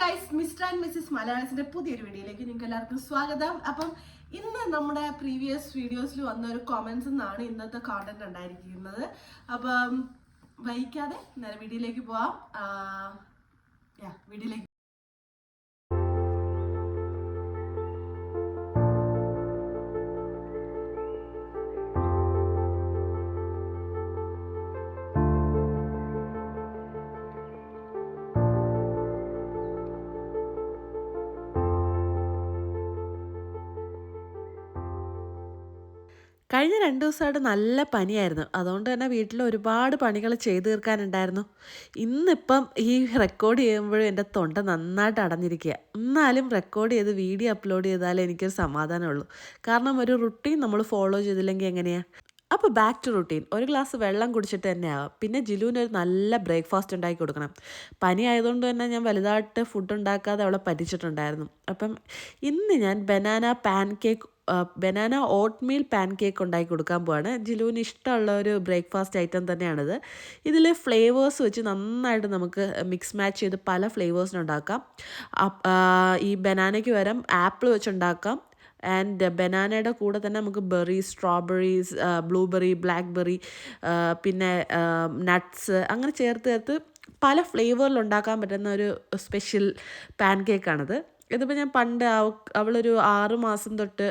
Guys, mister and Mrs മലയാളത്തിന്റെ പുതിയൊരു വീഡിയോയിലേക്ക് നിങ്ങൾക്ക് എല്ലാവർക്കും സ്വാഗതം. അപ്പം ഇന്ന് നമ്മുടെ പ്രീവിയസ് വീഡിയോസിൽ വന്ന ഒരു കമന്റ്സ് എന്നാണ് ഇന്നത്തെ കോണ്ടന്റ് ഉണ്ടായിരിക്കുന്നത്. അപ്പം വൈകാതെ നേരെ വീഡിയോയിലേക്ക് പോവാം. വീഡിയോയിലേക്ക് കഴിഞ്ഞ 2 ദിവസമായിട്ട് നല്ല പനിയായിരുന്നു. അതുകൊണ്ട് തന്നെ വീട്ടിൽ ഒരുപാട് പണികൾ ചെയ്ത് തീർക്കാനുണ്ടായിരുന്നു. ഇന്നിപ്പം ഈ റെക്കോർഡ് ചെയ്യുമ്പോഴും എൻ്റെ തൊണ്ട നന്നായിട്ട് അടഞ്ഞിരിക്കുക. എന്നാലും റെക്കോർഡ് ചെയ്ത് വീഡിയോ അപ്ലോഡ് ചെയ്താലേ എനിക്കൊരു സമാധാനമുള്ളൂ. കാരണം ഒരു റുട്ടീൻ നമ്മൾ ഫോളോ ചെയ്തില്ലെങ്കിൽ എങ്ങനെയാണ്? അപ്പോൾ ബാക്ക് ടു റുട്ടീൻ. ഒരു ഗ്ലാസ് വെള്ളം കുടിച്ചിട്ട് തന്നെ ആവാം. പിന്നെ ജിലുവിന് ഒരു നല്ല ബ്രേക്ക്ഫാസ്റ്റ് ഉണ്ടാക്കി കൊടുക്കണം. പനി ആയതുകൊണ്ട് തന്നെ ഞാൻ വലുതായിട്ട് ഫുഡ് ഉണ്ടാക്കാതെ അവളെ പറ്റിച്ചിട്ടുണ്ടായിരുന്നു. അപ്പം ഇന്ന് ഞാൻ ബനാന ഓട്ട്മീൽ പാൻ കേക്ക് ഉണ്ടാക്കി കൊടുക്കാൻ പോവാണ്. ജിലുവിന് ഇഷ്ടമുള്ള ഒരു ബ്രേക്ക്ഫാസ്റ്റ് ഐറ്റം തന്നെയാണിത്. ഇതിൽ ഫ്ലേവേഴ്സ് വെച്ച് നന്നായിട്ട് നമുക്ക് മിക്സ് മാച്ച് ചെയ്ത് പല ഫ്ലേവേഴ്സിനുണ്ടാക്കാം. ഈ ബനാനയ്ക്ക് പകരം ആപ്പിൾ വെച്ചുണ്ടാക്കാം. ആൻഡ് ബനാനയുടെ കൂടെ തന്നെ നമുക്ക് ബെറീസ്, സ്ട്രോബെറീസ്, ബ്ലൂബെറി, ബ്ലാക്ക്ബെറി, പിന്നെ നട്ട്സ് അങ്ങനെ ചേർത്ത് പല ഫ്ലേവറിൽ ഉണ്ടാക്കാൻ പറ്റുന്ന ഒരു സ്പെഷ്യൽ പാൻ കേക്കാണിത്. ഇതിപ്പോൾ ഞാൻ പണ്ട് അവളൊരു 6 മാസം തൊട്ട്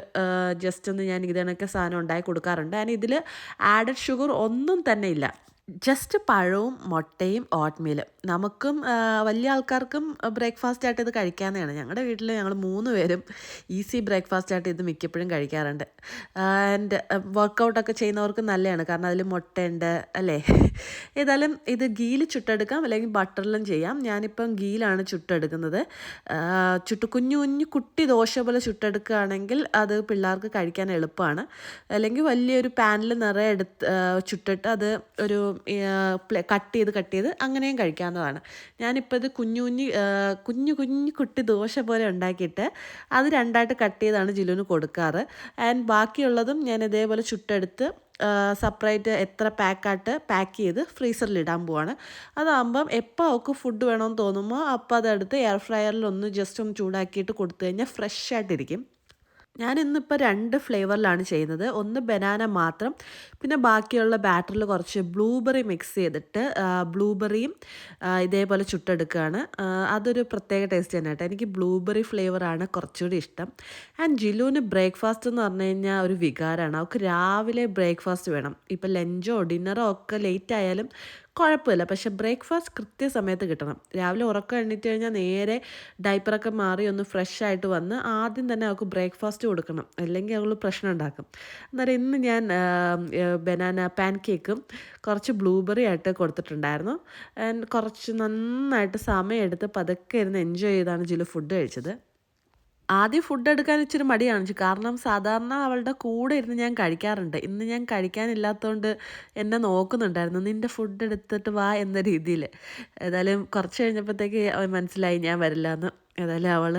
ജസ്റ്റ് ഒന്ന് ഞാൻ ഇതിനൊക്കെ സാധനം ഉണ്ടാക്കി കൊടുക്കാറുണ്ട്. ആൻഡ് ഇതിൽ ആഡഡ് ഷുഗർ ഒന്നും തന്നെ ഇല്ല. ജസ്റ്റ് പഴവും മുട്ടയും ഓട്ട്മീലും. നമുക്കും വലിയ ആൾക്കാർക്കും ബ്രേക്ക്ഫാസ്റ്റ് ആയിട്ട് ഇത് കഴിക്കാവുന്നതാണ്. ഞങ്ങളുടെ വീട്ടിൽ ഞങ്ങൾ 3 പേരും ഈസി ബ്രേക്ക്ഫാസ്റ്റ് ആയിട്ട് ഇത് മിക്കപ്പോഴും കഴിക്കാറുണ്ട്. ആൻഡ് വർക്കൗട്ടൊക്കെ ചെയ്യുന്നവർക്ക് നല്ലതാണ്, കാരണം അതിൽ മുട്ടയുണ്ട് അല്ലേ. ഏതായാലും ഇത് ഗീയിൽ ചുട്ടെടുക്കാം, അല്ലെങ്കിൽ ബട്ടറിലും ചെയ്യാം. ഞാനിപ്പം ഗീയിലാണ് ചുട്ടെടുക്കുന്നത്. കുഞ്ഞു കുഞ്ഞു കുട്ടി ദോശ പോലെ ചുട്ടെടുക്കുകയാണെങ്കിൽ അത് പിള്ളേർക്ക് കഴിക്കാൻ എളുപ്പമാണ്. അല്ലെങ്കിൽ വലിയൊരു പാനിൽ നിറയെ ചുട്ടിട്ട് അത് ഒരു കട്ട് ചെയ്ത് അങ്ങനെയും കഴിക്കാവുന്നതാണ്. ഞാനിപ്പോൾ ഇത് കുഞ്ഞു കുട്ടി ദോശ പോലെ ഉണ്ടാക്കിയിട്ട് അത് 2ആയിട്ട് കട്ട് ചെയ്താണ് ജിലുവിന് കൊടുക്കാറ്. ആൻഡ് ബാക്കിയുള്ളതും ഞാൻ ഇതേപോലെ ചുട്ടെടുത്ത് സെപ്പറേറ്റ് എത്ര പാക്ക് ചെയ്ത് ഫ്രീസറിലിടാൻ പോവാണ്. അതാകുമ്പം എപ്പോൾ അവൾക്ക് ഫുഡ് വേണമെന്ന് തോന്നുമ്പോൾ അപ്പോൾ അതെടുത്ത് എയർ ഫ്രയറിൽ ജസ്റ്റ് ഒന്ന് ചൂടാക്കിയിട്ട് കൊടുത്തു കഴിഞ്ഞാൽ ഫ്രഷ് ആയിട്ടിരിക്കും. ഞാൻ ഇന്നിപ്പോൾ 2 ഫ്ലേവറിലാണ് ചെയ്യുന്നത്. ഒന്ന് ബനാന മാത്രം, പിന്നെ ബാക്കിയുള്ള ബാറ്ററിൽ കുറച്ച് ബ്ലൂബെറി മിക്സ് ചെയ്തിട്ട് ബ്ലൂബെറിയും ഇതേപോലെ ചുട്ടെടുക്കുകയാണ്. അതൊരു പ്രത്യേക ടേസ്റ്റ് തന്നെ കേട്ടോ. എനിക്ക് ബ്ലൂബെറി ഫ്ലേവറാണ് കുറച്ചുകൂടി ഇഷ്ടം. ആൻഡ് ജിലുവിന് ബ്രേക്ക്ഫാസ്റ്റ് എന്ന് പറഞ്ഞു കഴിഞ്ഞാൽ ഒരു വികാരമാണ്. അവൾക്ക് രാവിലെ ബ്രേക്ക്ഫാസ്റ്റ് വേണം. ഇപ്പോൾ ലഞ്ചോ ഡിന്നറോ ഒക്കെ ലേറ്റ് ആയാലും കുഴപ്പമില്ല, പക്ഷെ ബ്രേക്ക്ഫാസ്റ്റ് കൃത്യസമയത്ത് കിട്ടണം. രാവിലെ ഉറക്കം എണീറ്റ് കഴിഞ്ഞാൽ നേരെ ഡൈപ്പറൊക്കെ മാറി ഒന്ന് ഫ്രഷ് ആയിട്ട് വന്ന് ആദ്യം തന്നെ അവൾക്ക് ബ്രേക്ക്ഫാസ്റ്റ് കൊടുക്കണം, അല്ലെങ്കിൽ അവൾ പ്രശ്നം ഉണ്ടാക്കും. അന്നേരം ഇന്ന് ഞാൻ ബനാന പാൻ കേക്കും കുറച്ച് ബ്ലൂബെറി ആയിട്ട് കൊടുത്തിട്ടുണ്ടായിരുന്നു. ആൻഡ് കുറച്ച് നന്നായിട്ട് സമയമെടുത്ത് പതുക്കെ ഇരുന്ന് എൻജോയ് ചെയ്താണ് ജിലു ഫുഡ് കഴിച്ചത്. ആദ്യം ഫുഡ് എടുക്കാൻ ഇച്ചിരി മടി കാണിച്ചു, കാരണം സാധാരണ അവളുടെ കൂടെ ഇരുന്ന് ഞാൻ കഴിക്കാറുണ്ട്. ഇന്ന് ഞാൻ കഴിക്കാനില്ലാത്തതുകൊണ്ട് എന്നെ നോക്കുന്നുണ്ടായിരുന്നു, നിൻ്റെ ഫുഡ് എടുത്തിട്ട് വാ എന്ന രീതിയിൽ. ഏതായാലും കുറച്ച് കഴിഞ്ഞപ്പോഴത്തേക്ക് മനസ്സിലായി ഞാൻ വരില്ല എന്ന്. ഏതായാലും അവൾ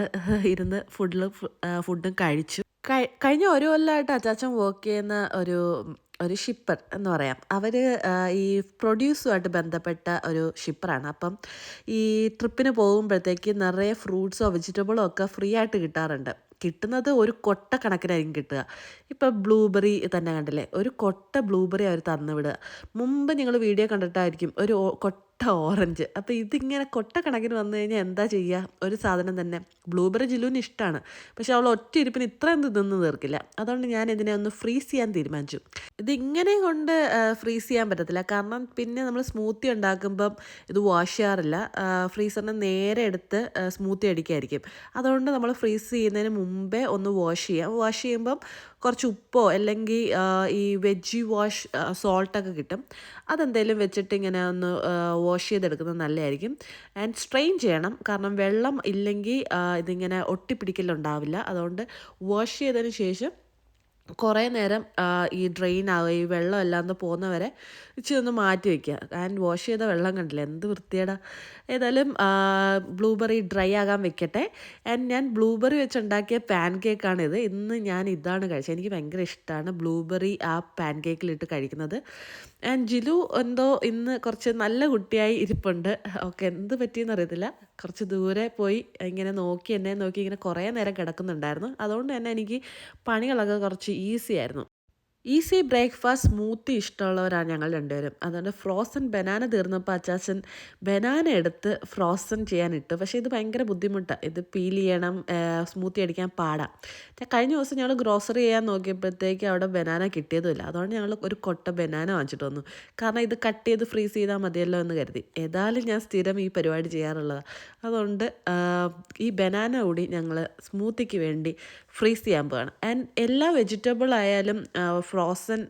ഇരുന്ന് ഫുഡും കഴിച്ചു. കഴിഞ്ഞ ഒരു കൊല്ലമായിട്ട് അച്ചാച്ചൻ വർക്ക് ചെയ്യുന്ന ഒരു ഷിപ്പർ എന്ന് പറയാം. അവർ ഈ പ്രൊഡ്യൂസുമായിട്ട് ബന്ധപ്പെട്ട ഒരു ഷിപ്പറാണ്. അപ്പം ഈ ട്രിപ്പിന് പോകുമ്പോഴത്തേക്ക് നിറയെ ഫ്രൂട്ട്സോ വെജിറ്റബിളോ ഒക്കെ ഫ്രീ ആയിട്ട് കിട്ടാറുണ്ട്. കിട്ടുന്നത് ഒരു കൊട്ട കണക്കിനായിരിക്കും കിട്ടുക. ഇപ്പം ബ്ലൂബെറി തന്നെ കണ്ടില്ലേ, ഒരു കൊട്ട ബ്ലൂബെറി അവർ തന്നു വിടുക. മുമ്പ് നിങ്ങൾ വീഡിയോ കണ്ടിട്ടായിരിക്കും ഒരു കൊട്ട ഓറഞ്ച്. അപ്പോൾ ഇതിങ്ങനെ കൊട്ട കണക്കിന് വന്നു കഴിഞ്ഞാൽ എന്താ ചെയ്യുക? ഒരു സാധനം തന്നെ. ബ്ലൂബെറി ജിലുവിന് ഇഷ്ടമാണ്, പക്ഷെ അവൾ ഒറ്റ ഇരിപ്പിന് ഇത്രയും തിന്ന് തീർക്കില്ല. അതുകൊണ്ട് ഞാൻ ഇതിനെ ഒന്ന് ഫ്രീസ് ചെയ്യാൻ തീരുമാനിച്ചു. ഇതിങ്ങനെ കൊണ്ട് ഫ്രീസ് ചെയ്യാൻ പറ്റത്തില്ല, കാരണം പിന്നെ നമ്മൾ സ്മൂത്തി ഉണ്ടാക്കുമ്പം ഇത് വാഷ് ചെയ്യാറില്ല. ഫ്രീസറിന് നേരെ എടുത്ത് സ്മൂത്തി അടിക്കായിരിക്കും. അതുകൊണ്ട് നമ്മൾ ഫ്രീസ് ചെയ്യുന്നതിന് മുമ്പേ ഒന്ന് വാഷ് ചെയ്യാം. വാഷ് ചെയ്യുമ്പം കുറച്ച് ഉപ്പോ അല്ലെങ്കിൽ ഈ വെജി വാഷ് സോൾട്ടൊക്കെ കിട്ടും. അതെന്തെങ്കിലും വെച്ചിട്ട് ഇങ്ങനെ ഒന്ന് വാഷ് ചെയ്തെടുക്കുന്നത് നല്ലതായിരിക്കും. ആൻഡ് സ്ട്രെയിൻ ചെയ്യണം, കാരണം വെള്ളം ഇല്ലെങ്കിൽ ഇതിങ്ങനെ ഒട്ടിപ്പിടിക്കലുണ്ടാവില്ല. അതുകൊണ്ട് വാഷ് ചെയ്തതിന് ശേഷം കുറേ നേരം ഈ ഡ്രെയിൻ ആവുക, ഈ വെള്ളം എല്ലാം പോകുന്നവരെ ഇച്ചിരി ഒന്ന് മാറ്റി വയ്ക്കുക. ആൻഡ് വാഷ് ചെയ്ത വെള്ളം കണ്ടില്ല, എന്ത് വൃത്തിയേടാ. ഏതായാലും ബ്ലൂബെറി ഡ്രൈ ആകാൻ വെക്കട്ടെ. ആൻഡ് ഞാൻ ബ്ലൂബെറി വെച്ചുണ്ടാക്കിയ പാൻ കേക്കാണിത്. ഇന്ന് ഞാൻ ഇതാണ് കഴിച്ചത്. എനിക്ക് ഭയങ്കര ഇഷ്ടമാണ് ബ്ലൂബെറി ആ പാൻ കേക്കിലിട്ട് കഴിക്കുന്നത്. ആൻഡ് ജിലു എന്തോ ഇന്ന് കുറച്ച് നല്ല കുട്ടിയായി ഇരിപ്പുണ്ട്. ഓക്കെ, എന്ത് പറ്റിയെന്ന് അറിയത്തില്ല. കുറച്ച് ദൂരെ പോയി ഇങ്ങനെ നോക്കി എന്നെ നോക്കി ഇങ്ങനെ കുറേ നേരം കിടക്കുന്നുണ്ടായിരുന്നു. അതുകൊണ്ട് തന്നെ എനിക്ക് പണികളൊക്കെ കുറച്ച് ഈസി ആയിരുന്നു. ഈസി ബ്രേക്ക്ഫാസ്റ്റ് സ്മൂത്തി ഇഷ്ടമുള്ളവരാണ് ഞങ്ങൾ രണ്ടുപേരും. അതുകൊണ്ട് ഫ്രോസൺ ബനാന തീർന്നപ്പോൾ അച്ചാച്ചൻ ബനാന എടുത്ത് ഫ്രോസൺ ചെയ്യാനിട്ടു. പക്ഷേ ഇത് ഭയങ്കര ബുദ്ധിമുട്ടാണ്. ഇത് പീൽ ചെയ്യണം, സ്മൂത്തി അടിക്കാൻ പാടാം. കഴിഞ്ഞ ദിവസം ഞങ്ങൾ ഗ്രോസറി ചെയ്യാൻ നോക്കിയപ്പോഴത്തേക്ക് അവിടെ ബനാന കിട്ടിയതുമില്ല. അതുകൊണ്ട് ഞങ്ങൾ ഒരു കൊട്ട ബനാന വാങ്ങിച്ചിട്ട് വന്നു. കാരണം ഇത് കട്ട് ചെയ്ത് ഫ്രീസ് ചെയ്താൽ മതിയല്ലോ എന്ന് കരുതി. ഏതായാലും ഞാൻ സ്ഥിരം ഈ പരിപാടി ചെയ്യാറുള്ളതാണ്. അതുകൊണ്ട് ഈ ബനാന കൂടി ഞങ്ങൾ സ്മൂത്തിക്ക് വേണ്ടി ഫ്രീസ് ചെയ്യാൻ പോവാണ്. ആൻഡ് എല്ലാ വെജിറ്റബിൾ ആയാലും ഫ്രോസൺ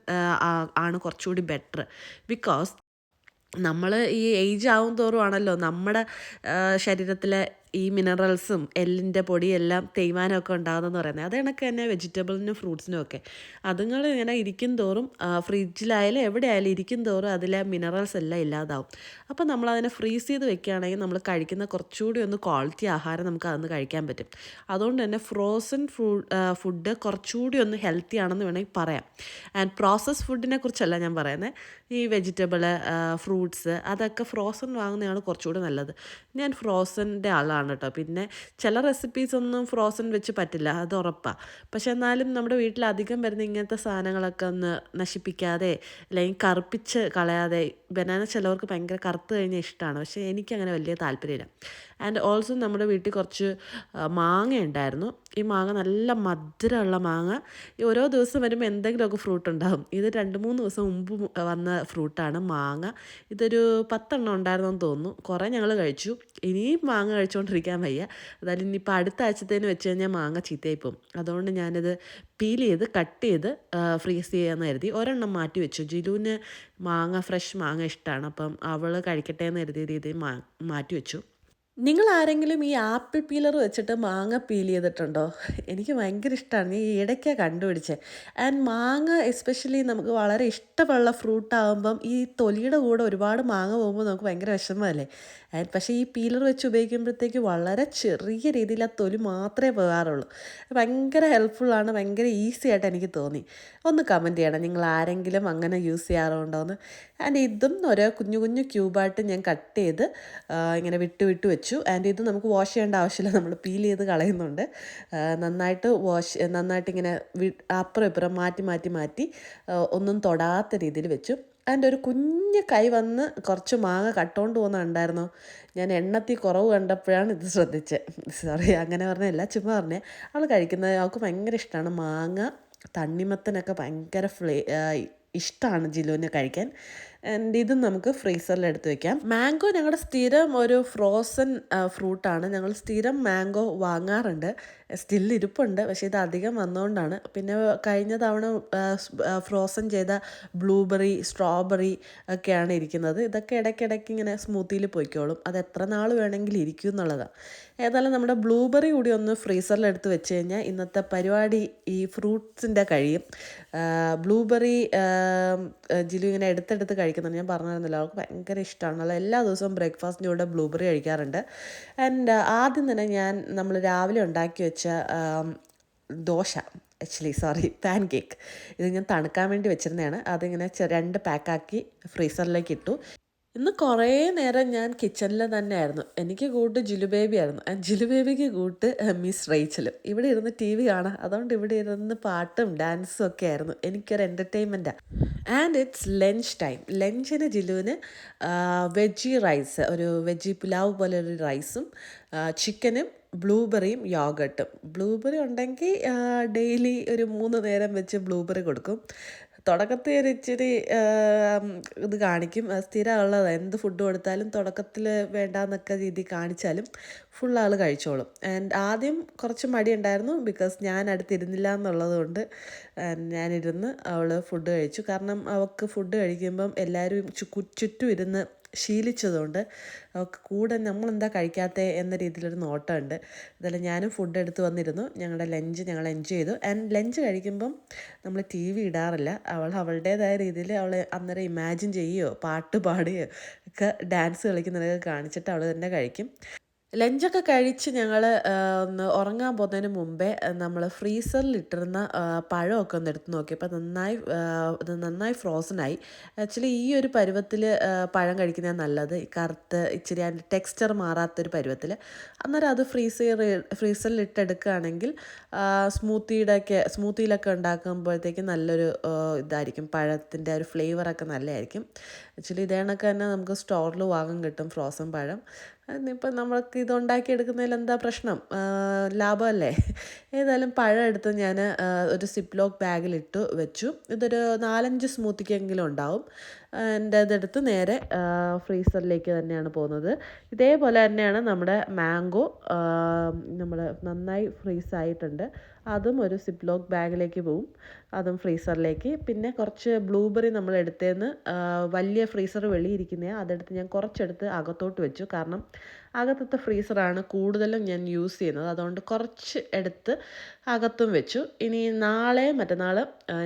ആണ് കുറച്ചുകൂടി ബെറ്റർ. ബിക്കോസ് നമ്മൾ ഈ ഏജ് ആവും തോറും ആണല്ലോ നമ്മുടെ ശരീരത്തിലെ ഈ മിനറൽസും എല്ലിൻ്റെ പൊടിയെല്ലാം തേയ്മാനമൊക്കെ ഉണ്ടാകുന്നതെന്ന് പറയുന്നത്. അത് കണക്ക് തന്നെ വെജിറ്റബിളിനും ഫ്രൂട്ട്സിനും ഒക്കെ അതുങ്ങൾ ഇങ്ങനെ ഇരിക്കും തോറും ഫ്രിഡ്ജിലായാലും എവിടെയായാലും ഇരിക്കും തോറും അതിലെ മിനറൽസ് എല്ലാം ഇല്ലാതാവും. അപ്പോൾ നമ്മളതിനെ ഫ്രീസ് ചെയ്ത് വെക്കുകയാണെങ്കിൽ നമ്മൾ കഴിക്കുന്ന കുറച്ചുകൂടി ഒന്ന് ക്വാളിറ്റി ആഹാരം നമുക്ക് അതൊന്ന് കഴിക്കാൻ പറ്റും. അതുകൊണ്ട് തന്നെ ഫ്രോസൺ ഫുഡ് കുറച്ചുകൂടി ഒന്ന് ഹെൽത്തി ആണെന്ന് വേണമെങ്കിൽ പറയാം. ആൻഡ് പ്രോസസ് ഫുഡിനെ കുറിച്ചല്ല ഞാൻ പറയുന്നത്. ഈ വെജിറ്റബിള്, ഫ്രൂട്ട്സ് അതൊക്കെ ഫ്രോസൺ വാങ്ങുന്നതാണ് കുറച്ചുകൂടി നല്ലത്. ഞാൻ ഫ്രോസൻ്റെ ആളാണ് കേട്ടോ. പിന്നെ ചില റെസിപ്പീസ് ഒന്നും ഫ്രോസൺ വെച്ച് പറ്റില്ല, അത് ഉറപ്പാണ്. പക്ഷെ എന്നാലും നമ്മുടെ വീട്ടിലധികം വരുന്ന ഇങ്ങനത്തെ സാധനങ്ങളൊക്കെ ഒന്ന് നശിപ്പിക്കാതെ അല്ലെങ്കിൽ കറുപ്പിച്ച് കളയാതെ. ബനാന ചിലവർക്ക് ഭയങ്കര കറുത്ത് കഴിഞ്ഞാൽ ഇഷ്ടമാണ്, പക്ഷേ എനിക്കങ്ങനെ വലിയ താല്പര്യമില്ല. ആൻഡ് ഓൾസോ നമ്മുടെ വീട്ടിൽ കുറച്ച് മാങ്ങ ഉണ്ടായിരുന്നു. ഈ മാങ്ങ നല്ല മധുരമുള്ള മാങ്ങ. ഈ ഓരോ ദിവസം വരുമ്പോൾ എന്തെങ്കിലുമൊക്കെ ഫ്രൂട്ട് ഉണ്ടാകും. ഇത് 2-3 ദിവസം മുമ്പ് വന്ന ഫ്രൂട്ടാണ് മാങ്ങ. ഇതൊരു 10 എണ്ണം ഉണ്ടായിരുന്നെന്ന് തോന്നുന്നു. കുറേ ഞങ്ങൾ കഴിച്ചു. ഇനിയും മാങ്ങ കഴിച്ചുകൊണ്ടിരിക്കാൻ വയ്യ. അതായത് ഇനിയിപ്പോൾ അടുത്ത ആഴ്ചത്തേന് വെച്ച് കഴിഞ്ഞാൽ മാങ്ങ ചീത്തയായി പോകും. അതുകൊണ്ട് ഞാനിത് പീൽ ചെയ്ത് കട്ട് ചെയ്ത് ഫ്രീസ് ചെയ്യാമെന്ന് കരുതി. ഒരെണ്ണം മാറ്റി വെച്ചു. ജിലുവിന് ഫ്രഷ് മാങ്ങ ഇഷ്ടമാണ്. അപ്പം അവൾ കഴിക്കട്ടെ എന്ന് കരുതിയ രീതിയിൽ മാറ്റി വെച്ചു. നിങ്ങൾ ആരെങ്കിലും ഈ ആപ്പിൾ പീലർ വെച്ചിട്ട് മാങ്ങ പീൽ ചെയ്തിട്ടുണ്ടോ? എനിക്ക് ഭയങ്കര ഇഷ്ടമാണ്. ഞാൻ ഈ ഇടയ്ക്കാണ് കണ്ടുപിടിച്ചത്. ആൻഡ് മാങ്ങ എസ്പെഷ്യലി നമുക്ക് വളരെ ഇഷ്ടമുള്ള ഫ്രൂട്ടാകുമ്പം ഈ തൊലിയുടെ കൂടെ ഒരുപാട് മാങ്ങ പോകുമ്പോൾ നമുക്ക് ഭയങ്കര വിഷമമല്ലേ. പക്ഷേ ഈ പീലർ വെച്ച് ഉപയോഗിക്കുമ്പോഴത്തേക്ക് വളരെ ചെറിയ രീതിയിൽ ആ തൊലി മാത്രമേ പോകാറുള്ളൂ. ഭയങ്കര ഹെൽപ്ഫുള്ളാണ്, ഭയങ്കര ഈസി ആയിട്ട് എനിക്ക് തോന്നി. ഒന്ന് കമൻറ്റ് ചെയ്യണം നിങ്ങൾ ആരെങ്കിലും അങ്ങനെ യൂസ് ചെയ്യാറുണ്ടോ എന്ന്. ആൻഡ് ഇതും ഓരോ കുഞ്ഞു കുഞ്ഞു ക്യൂബായിട്ട് ഞാൻ കട്ട് ചെയ്ത് ഇങ്ങനെ വിട്ട് വെച്ചു. ആൻഡ് ഇത് നമുക്ക് വാഷ് ചെയ്യേണ്ട ആവശ്യമില്ല, നമ്മൾ പീൽ ചെയ്ത് കളയുന്നുണ്ട്. നന്നായിട്ട് ഇങ്ങനെ അപ്പുറം ഇപ്പുറം മാറ്റി ഒന്നും തൊടാത്ത രീതിയിൽ വെച്ചു. ആൻഡ് ഒരു കുഞ്ഞ് കൈ വന്ന് കുറച്ച് മാങ്ങ കട്ടുകൊണ്ട് പോകുന്നുണ്ടായിരുന്നു. ഞാൻ എണ്ണത്തിൽ കുറവ് കണ്ടപ്പോഴാണ് ഇത് ശ്രദ്ധിച്ചത്. സോറി, അങ്ങനെ പറഞ്ഞല്ല, ചുമ്മാ പറഞ്ഞേ. അവൾ കഴിക്കുന്നത് അവൾക്ക് ഭയങ്കര ഇഷ്ടമാണ്. മാങ്ങ, തണ്ണിമത്തനൊക്കെ ഭയങ്കര ഇഷ്ടമാണ് ജിലുവിന് കഴിക്കാൻ. ആൻഡ് ഇതും നമുക്ക് ഫ്രീസറിൽ എടുത്ത് വെക്കാം. മാംഗോ ഞങ്ങളുടെ സ്ഥിരം ഒരു ഫ്രോസൺ ഫ്രൂട്ടാണ്. ഞങ്ങൾ സ്ഥിരം മാംഗോ വാങ്ങാറുണ്ട്. സ്റ്റിൽ ഇരിപ്പുണ്ട്, പക്ഷേ ഇത് അധികം വന്നുകൊണ്ടാണ്. പിന്നെ കഴിഞ്ഞ തവണ ഫ്രോസൺ ചെയ്ത ബ്ലൂബെറി, സ്ട്രോബെറി ഒക്കെയാണ് ഇരിക്കുന്നത്. ഇതൊക്കെ ഇടയ്ക്കിടയ്ക്ക് ഇങ്ങനെ സ്മൂത്തിയിൽ പോയിക്കോളും. അത് എത്ര നാൾ വേണമെങ്കിലും ഇരിക്കും എന്നുള്ളതാണ്. ഏതായാലും നമ്മുടെ ബ്ലൂബെറി കൂടി ഒന്ന് ഫ്രീസറിൽ എടുത്ത് വെച്ച് കഴിഞ്ഞാൽ ഇന്നത്തെ പരിപാടി ഈ ഫ്രൂട്ട്സിൻ്റെ കഴിയും. ബ്ലൂബെറി ജിലു ഇങ്ങനെ എടുത്തെടുത്ത് കഴിക്കുന്നുണ്ട്. ഞാൻ പറഞ്ഞിരുന്നല്ലോ, അവൾക്ക് ഭയങ്കര ഇഷ്ടമാണ്. എല്ലാ ദിവസവും ബ്രേക്ക്ഫാസ്റ്റിൻ്റെ കൂടെ ബ്ലൂബെറി കഴിക്കാറുണ്ട്. ആൻഡ് ആദ്യം തന്നെ നമ്മൾ രാവിലെ ഉണ്ടാക്കി വെച്ച പാൻ കേക്ക് ഇത് ഞാൻ തണുക്കാൻ വേണ്ടി വെച്ചിരുന്നതാണ്. അതിങ്ങനെ 2 പാക്കാക്കി ഫ്രീസറിലേക്ക് ഇട്ടു. ഇന്ന് കുറേ നേരം ഞാൻ കിച്ചണിൽ തന്നെ ആയിരുന്നു. എനിക്ക് കൂട്ട് ജിലു ബേബി ആയിരുന്നു. ജിലു ബേബിക്ക് കൂട്ട് മിസ് റേച്ചലും. ഇവിടെ ഇരുന്ന് TV കാണാം. അതുകൊണ്ട് ഇവിടെ ഇരുന്ന് പാട്ടും ഡാൻസും ഒക്കെ ആയിരുന്നു. എനിക്കൊരു എൻ്റർടൈൻമെൻറ്റാണ്. And it's lunch time. ലഞ്ചിന് ജിലുവിന് വെജി റൈസ്, ഒരു വെജി പുലാവ് പോലെ ഒരു റൈസും ചിക്കനും ബ്ലൂബെറിയും യോഗട്ടും. ബ്ലൂബെറി ഉണ്ടെങ്കിൽ ഡെയിലി ഒരു 3 നേരം വെച്ച് ബ്ലൂബെറി കൊടുക്കും. തുടക്കത്തിൽ ഒരു ഇച്ചിരി ഇത് കാണിക്കും. സ്ഥിരമുള്ളതാണ്. എന്ത് ഫുഡ് കൊടുത്താലും തുടക്കത്തിൽ വേണ്ടാന്നൊക്കെ രീതി കാണിച്ചാലും ഫുൾ ആൾ കഴിച്ചോളും. ആൻഡ് ആദ്യം കുറച്ച് മടിയുണ്ടായിരുന്നു, ബിക്കോസ് ഞാൻ അടുത്തിരുന്നില്ല എന്നുള്ളത് കൊണ്ട്. ഞാനിരുന്ന് അവൾ ഫുഡ് കഴിച്ചു. കാരണം അവൾക്ക് ഫുഡ് കഴിക്കുമ്പം എല്ലാവരും ചുറ്റും ഇരുന്ന് ശീലിച്ചതുകൊണ്ട് അവൾക്ക് കൂടെ നമ്മളെന്താ കഴിക്കാത്തത് എന്ന രീതിയിലൊരു നോട്ടമുണ്ട്. അതുപോലെ ഞാനും ഫുഡ് എടുത്ത് വന്നിരുന്നു. ഞങ്ങൾ എൻജോയ് ചെയ്തു. ആൻഡ് ലഞ്ച് കഴിക്കുമ്പം നമ്മൾ TV ഇടാറില്ല. അവൾ അവളുടേതായ രീതിയിൽ അവൾ അന്നേരം ഇമാജിൻ ചെയ്യുകയോ പാട്ട് പാടുകയോ ഒക്കെ ഡാൻസ് കളിക്കുന്നതൊക്കെ കാണിച്ചിട്ട് അവൾ തന്നെ കഴിക്കും. ലഞ്ചൊക്കെ കഴിച്ച് ഞങ്ങൾ ഒന്ന് ഉറങ്ങാൻ പോകുന്നതിന് മുമ്പേ നമ്മൾ ഫ്രീസറിലിട്ടിരുന്ന പഴമൊക്കെ ഒന്ന് എടുത്ത് നോക്കിയപ്പോൾ ഇത് നന്നായി ഫ്രോസണായി. ആക്ച്വലി ഈ ഒരു പരുവത്തിൽ പഴം കഴിക്കുന്നതാണ് നല്ലത്, കറുത്ത് ഇച്ചിരി അതിൻ്റെ ടെക്സ്ചർ മാറാത്തൊരു പരുവത്തിൽ. അന്നേരം അത് ഫ്രീസറിലിട്ടെടുക്കുകയാണെങ്കിൽ സ്മൂത്തിയിലൊക്കെ ഉണ്ടാക്കുമ്പോഴത്തേക്കും നല്ലൊരു ഇതായിരിക്കും, പഴത്തിൻ്റെ ഒരു ഫ്ലേവറൊക്കെ നല്ലതായിരിക്കും. ആക്ച്വലി ഇതേ കണക്ക് തന്നെ നമുക്ക് സ്റ്റോറിൽ വാങ്ങാൻ കിട്ടും ഫ്രോസൺ പഴം. ഇപ്പം നമ്മൾക്ക് ഇതുണ്ടാക്കി എടുക്കുന്നതിൽ എന്താ പ്രശ്നം, ലാഭമല്ലേ. ഏതായാലും പഴം എടുത്ത് ഞാൻ ഒരു സിപ്പ് ലോക്ക് ബാഗിലിട്ട് വെച്ചു. ഇതൊരു 4-5 സ്മൂത്തിക്കെങ്കിലും ഉണ്ടാവും. എൻ്റെ ഇതെടുത്ത് നേരെ ഫ്രീസറിലേക്ക് തന്നെയാണ് പോകുന്നത്. ഇതേപോലെ തന്നെയാണ് നമ്മുടെ മാംഗോ, നമ്മൾ നന്നായി ഫ്രീസായിട്ടുണ്ട്. അതും ഒരു സിപ്പ് ലോക്ക് ബാഗിലേക്ക് പോവും, അതും ഫ്രീസറിലേക്ക്. പിന്നെ കുറച്ച് ബ്ലൂബെറി നമ്മൾ എടുത്തതെന്ന് വലിയ ഫ്രീസർ വെളിയിരിക്കുന്നതാണ്, അതെടുത്ത് ഞാൻ കുറച്ചെടുത്ത് അകത്തോട്ട് വെച്ചു. കാരണം അകത്തത്തെ ഫ്രീസറാണ് കൂടുതലും ഞാൻ യൂസ് ചെയ്യുന്നത്, അതുകൊണ്ട് കുറച്ച് എടുത്ത് അകത്തും വെച്ചു. ഇനി നാളെ മറ്റന്നാൾ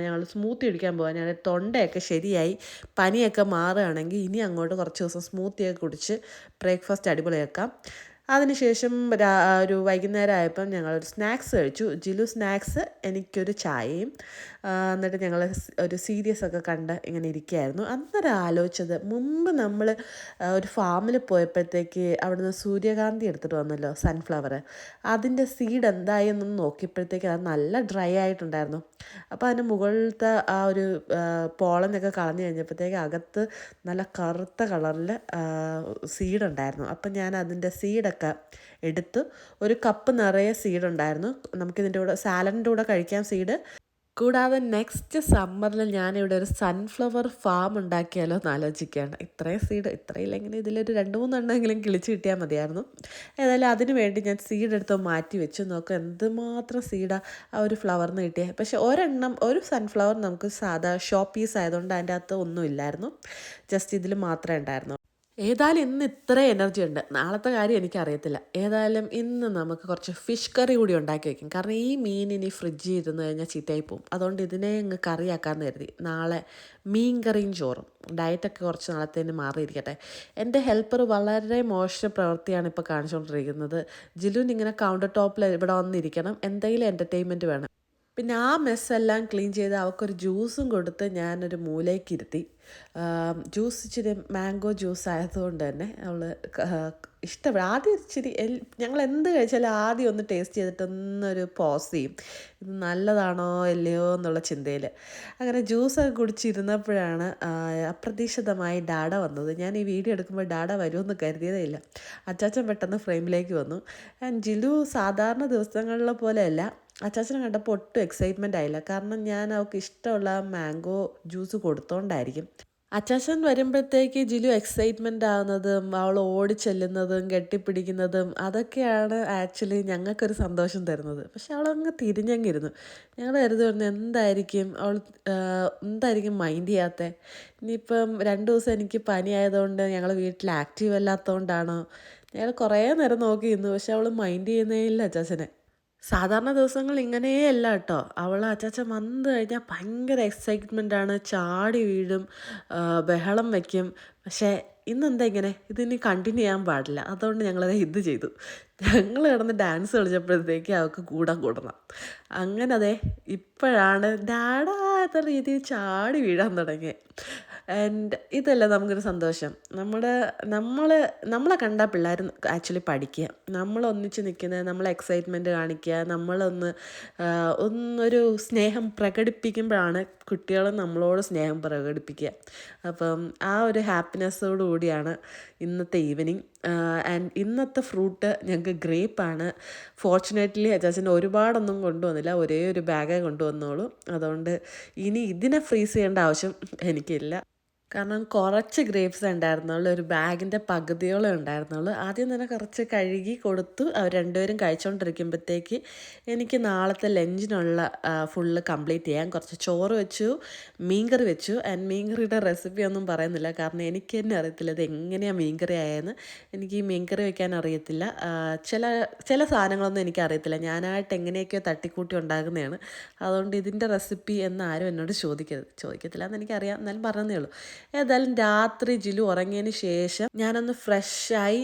ഞങ്ങൾ സ്മൂത്തി കുടിക്കാൻ പോകാൻ. ഞങ്ങളുടെ തൊണ്ടയൊക്കെ ശരിയായി, പനിയൊക്കെ മാറുകയാണെങ്കിൽ ഇനി അങ്ങോട്ട് കുറച്ച് ദിവസം സ്മൂത്തിയൊക്കെ കുടിച്ച് ബ്രേക്ക്ഫാസ്റ്റ് അടിപൊളിയാക്കാം. അതിനുശേഷം ഒരു വൈകുന്നേരം ആയപ്പം ഞങ്ങളൊരു സ്നാക്സ് കഴിച്ചു. ജിലു സ്നാക്സ്, എനിക്കൊരു ചായയും. എന്നിട്ട് ഞങ്ങൾ ഒരു സീരീസ് ഒക്കെ കണ്ട് ഇങ്ങനെ ഇരിക്കുകയായിരുന്നു. അന്നേരം ആലോചിച്ചത്, മുമ്പ് നമ്മൾ ഒരു ഫാമിൽ പോയപ്പോഴത്തേക്ക് അവിടുന്ന് സൂര്യകാന്തി എടുത്തിട്ട് വന്നല്ലോ, സൺഫ്ലവർ. അതിൻ്റെ സീഡ് എന്തായി എന്നൊന്ന് നോക്കിയപ്പോഴത്തേക്ക് അത് നല്ല ഡ്രൈ ആയിട്ടുണ്ടായിരുന്നു. അപ്പോൾ അതിന് മുകളിലത്തെ ആ ഒരു പോളനൊക്കെ കളഞ്ഞു കഴിഞ്ഞപ്പോഴത്തേക്ക് അകത്ത് നല്ല കറുത്ത കളറിൽ സീഡുണ്ടായിരുന്നു. അപ്പം ഞാൻ അതിൻ്റെ സീഡൊക്കെ എടുത്ത്, ഒരു കപ്പ് നിറയെ സീഡുണ്ടായിരുന്നു. നമുക്കിതിൻ്റെ കൂടെ സാലഡിൻ്റെ കൂടെ കഴിക്കാം സീഡ്. കൂടാതെ നെക്സ്റ്റ് സമ്മറിൽ ഞാനിവിടെ ഒരു സൺഫ്ലവർ ഫാം ഉണ്ടാക്കിയാലോ എന്ന് ആലോചിക്കുകയാണ്. ഇത്രയും സീഡ്, ഇത്രയില്ലെങ്കിൽ ഇതിലൊരു 2-3 എണ്ണമെങ്കിലും കിളിച്ച് കിട്ടിയാൽ മതിയായിരുന്നു. ഏതായാലും അതിന് വേണ്ടി ഞാൻ സീഡ് എടുത്ത് മാറ്റി വെച്ച് നോക്കുക എന്തുമാത്രം സീഡാണ് ആ ഒരു ഫ്ലവറിന് കിട്ടിയത്. പക്ഷേ ഒരു സൺഫ്ലവർ നമുക്ക് സാധാ ഷോപ്പ് പീസ് ആയതുകൊണ്ട് അതിൻ്റെ അകത്ത് ഒന്നും ഇല്ലായിരുന്നു, ജസ്റ്റ് ഇതിൽ മാത്രമേ ഉണ്ടായിരുന്നു. ഏതായാലും ഇന്ന് ഇത്ര എനർജി ഉണ്ട്, നാളത്തെ കാര്യം എനിക്കറിയത്തില്ല. ഏതായാലും ഇന്ന് നമുക്ക് കുറച്ച് ഫിഷ് കറി കൂടി ഉണ്ടാക്കി വയ്ക്കും. കാരണം ഈ മീൻ ഇനി ഫ്രിഡ്ജിൽ ഇരുന്ന് കഴിഞ്ഞാൽ ചീത്തയായി പോകും. അതുകൊണ്ട് ഇതിനെ അങ്ങ് കറിയാക്കാമെന്ന് കരുതി. നാളെ മീൻ കറിയും ചോറും. ഡയറ്റൊക്കെ കുറച്ച് നാളത്തേന് മാറിയിരിക്കട്ടെ. എൻ്റെ ഹെൽപ്പർ വളരെ മോശം പ്രവൃത്തിയാണ് ഇപ്പോൾ കാണിച്ചുകൊണ്ടിരിക്കുന്നത്. ജിലുവിന് ഇങ്ങനെ കൗണ്ടർ ടോപ്പിൽ ഇവിടെ വന്നിരിക്കണം, എന്തെങ്കിലും എൻ്റർടൈൻമെൻറ്റ് വേണം. പിന്നെ ആ മെസ്സെല്ലാം ക്ലീൻ ചെയ്ത് അവൾക്കൊരു ജ്യൂസും കൊടുത്ത് ഞാനൊരു മൂലയ്ക്ക് ഇരുത്തി. ജ്യൂസ് ഇച്ചിരി മാംഗോ ജ്യൂസ് ആയതുകൊണ്ട് തന്നെ അവൾ ഇഷ്ടപ്പെടും. ആദ്യം ഇച്ചിരി ഞങ്ങൾ എന്ത് കഴിച്ചാലും ആദ്യം ഒന്ന് ടേസ്റ്റ് ചെയ്തിട്ടൊന്നൊരു പോസ് ചെയ്യും, ഇത് നല്ലതാണോ അല്ലയോ എന്നുള്ള ചിന്തയിൽ. അങ്ങനെ ജ്യൂസൊക്കെ കുടിച്ചിരുന്നപ്പോഴാണ് അപ്രതീക്ഷിതമായി ഡാഡ വന്നത്. ഞാൻ ഈ വീഡിയോ എടുക്കുമ്പോൾ ഡാഡ വരുമെന്ന് കരുതിയതേ ഇല്ല. അച്ചാച്ചൻ പെട്ടെന്ന് ഫ്രെയിമിലേക്ക് വന്നു. ജിലു സാധാരണ ദിവസങ്ങളിലെ പോലെയല്ല, അച്ചാച്ചനെ കണ്ടപ്പോൾ ഒട്ടും എക്സൈറ്റ്മെൻ്റ് ആയില്ല. കാരണം ഞാൻ അവൾക്ക് ഇഷ്ടമുള്ള മാംഗോ ജ്യൂസ് കൊടുത്തോണ്ടായിരിക്കും. അച്ചാച്ചൻ വരുമ്പോഴത്തേക്ക് ജിലു എക്സൈറ്റ്മെൻ്റ് ആവുന്നതും അവൾ ഓടിച്ചെല്ലുന്നതും കെട്ടിപ്പിടിക്കുന്നതും അതൊക്കെയാണ് ആക്ച്വലി ഞങ്ങൾക്കൊരു സന്തോഷം തരുന്നത്. പക്ഷെ അവളങ്ങ് തിരിഞ്ഞങ്ങിരുന്നു. ഞങ്ങൾ കരുതുന്നു എന്തായിരിക്കും മൈൻഡ് ചെയ്യാത്തത്. ഇനിയിപ്പം 2 ദിവസം എനിക്ക് പനി ആയതുകൊണ്ട് ഞങ്ങൾ വീട്ടിൽ ആക്റ്റീവ് അല്ലാത്തതുകൊണ്ടാണോ, ഞങ്ങൾ കുറേ നേരം നോക്കിയിരുന്നു. പക്ഷെ അവൾ മൈൻഡ് ചെയ്യുന്നേ ഇല്ല അച്ചാച്ചനെ. സാധാരണ ദിവസങ്ങൾ ഇങ്ങനെയല്ല കേട്ടോ. അവൾ അച്ചാച്ചൻ വന്നു കഴിഞ്ഞാൽ ഭയങ്കര എക്സൈറ്റ്മെൻറ്റാണ്, ചാടി വീഴും, ബഹളം വയ്ക്കും. പക്ഷേ ഇന്നെന്താ ഇങ്ങനെ, ഇതിനി കണ്ടിന്യൂ ചെയ്യാൻ പാടില്ല. അതുകൊണ്ട് ഞങ്ങളത് ഇത് ചെയ്തു. ഞങ്ങൾ കിടന്ന് ഡാൻസ് കളിച്ചപ്പോഴത്തേക്ക് അവൾക്ക് കൂടണം. അങ്ങനെ അതെ ഇപ്പോഴാണ് ഡാഡാ എന്ന രീതിയിൽ ചാടി വീഴാൻ തുടങ്ങി. ആൻഡ് ഇതല്ലേ നമുക്കൊരു സന്തോഷം. നമ്മളെ കണ്ട പിള്ളേർ ആക്ച്വലി പഠിക്കുക, നമ്മളൊന്നിച്ച് നിൽക്കുന്നത്, നമ്മളെ എക്സൈറ്റ്മെൻറ്റ് കാണിക്കുക, ഒന്നൊരു സ്നേഹം പ്രകടിപ്പിക്കുമ്പോഴാണ് കുട്ടികളും നമ്മളോട് സ്നേഹം പ്രകടിപ്പിക്കുക. അപ്പം ആ ഒരു ഹാപ്പിനെസ്സോടു കൂടിയാണ് ഇന്നത്തെ ഈവനിങ്. ആൻഡ് ഇന്നത്തെ ഫ്രൂട്ട് ഞങ്ങൾക്ക് ഗ്രേപ്പാണ്. ഫോർച്ചുനേറ്റ്ലി അച്ചാച്ചൻ ഒരുപാടൊന്നും കൊണ്ടുവന്നില്ല, ഒരേ ഒരു ബാഗേ കൊണ്ടുവന്നോളൂ. അതുകൊണ്ട് ഇനി ഇതിനെ ഫ്രീസ് ചെയ്യേണ്ട ആവശ്യം എനിക്കില്ല. കാരണം കുറച്ച് ഗ്രേപ്സ് ഉണ്ടായിരുന്നുള്ളൂ, ഒരു ബാഗിൻ്റെ പകുതിയോളം ഉണ്ടായിരുന്നുള്ളൂ. ആദ്യം തന്നെ കുറച്ച് കഴുകി കൊടുത്തു. അവർ രണ്ടുപേരും കഴിച്ചുകൊണ്ടിരിക്കുമ്പോഴത്തേക്ക് എനിക്ക് നാളത്തെ ലഞ്ചിനുള്ള ഫുള്ള് കംപ്ലീറ്റ് ചെയ്യാൻ കുറച്ച് ചോറ് വെച്ചു, മീൻകറി വെച്ചു. ആൻഡ് മീൻകറിയുടെ റെസിപ്പി ഒന്നും പറയുന്നില്ല, കാരണം എനിക്ക് തന്നെ അറിയത്തില്ല ഇത് എങ്ങനെയാണ് മീൻകറി ആയെന്ന്. എനിക്ക് ഈ മീൻകറി വയ്ക്കാൻ അറിയത്തില്ല. ചില സാധനങ്ങളൊന്നും എനിക്കറിയത്തില്ല, ഞാനായിട്ട് എങ്ങനെയൊക്കെയോ തട്ടിക്കൂട്ടി ഉണ്ടാക്കുന്നതാണ്. അതുകൊണ്ട് ഇതിൻ്റെ റെസിപ്പി എന്നാരും എന്നോട് ചോദിക്കത്തില്ല എന്ന് എനിക്കറിയാം, എന്നാലും പറഞ്ഞതേ ഉള്ളൂ. ഏതായാലും രാത്രി ജിലു ഉറങ്ങിയതിന് ശേഷം ഞാനൊന്ന് ഫ്രഷായി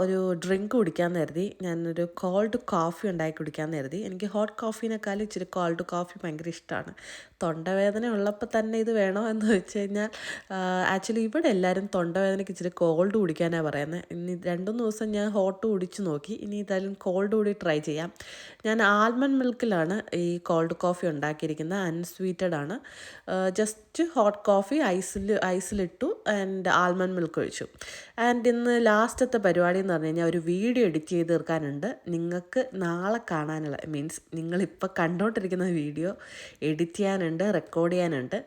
ഒരു ഡ്രിങ്ക് കുടിക്കാമെന്ന് കരുതി. ഞാനൊരു കോൾഡ് കോഫി ഉണ്ടാക്കി കുടിക്കാമെന്ന് കരുതി. എനിക്ക് ഹോട്ട് കോഫീനേക്കാളും ഇച്ചിരി കോൾഡ് കോഫി ഭയങ്കര ഇഷ്ടമാണ്. തൊണ്ടവേദന ഉള്ളപ്പോൾ തന്നെ ഇത് വേണോ എന്ന് വെച്ച് കഴിഞ്ഞാൽ ആക്ച്വലി ഇവിടെ എല്ലാവരും തൊണ്ടവേദനയ്ക്ക് ഇച്ചിരി കോൾഡ് കുടിക്കാനാണ് പറയുന്നത്. ഇനി 2-3 ദിവസം ഞാൻ ഹോട്ട് കുടിച്ച് നോക്കി. ഇനി ഏതായാലും കോൾഡ് കൂടി ട്രൈ ചെയ്യാം. ഞാൻ ആൽമണ്ട് മിൽക്കിലാണ് ഈ കോൾഡ് കോഫി ഉണ്ടാക്കിയിരിക്കുന്നത്. അൺസ്വീറ്റഡ് ആണ്. ജസ്റ്റ് ഹോട്ട് കോഫി ഐസിലിട്ടു ആൻഡ് ആൽമണ്ട് മിൽക്ക് ഒഴിച്ചു. ആൻഡ് ഇന്ന് ലാസ്റ്റത്തെ പരിപാടി എന്ന് പറഞ്ഞു കഴിഞ്ഞാൽ ഒരു വീഡിയോ എഡിറ്റ് ചെയ്ത് തീർക്കാനുണ്ട്. നിങ്ങൾക്ക് നാളെ കാണാനുള്ള മീൻസ് നിങ്ങളിപ്പോൾ കണ്ടുകൊണ്ടിരിക്കുന്ന വീഡിയോ എഡിറ്റ് ചെയ്യാനുണ്ട്, റെക്കോർഡ് ചെയ്യാനുണ്ട്.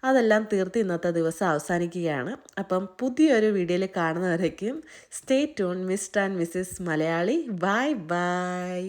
അതെല്ലാം തീർത്ത് ഇന്നത്തെ ദിവസം അവസാനിക്കുകയാണ്. അപ്പം പുതിയൊരു വീഡിയോയിൽ കാണുന്നവരേക്കും stay tune mister and missus Malayali. Bye by.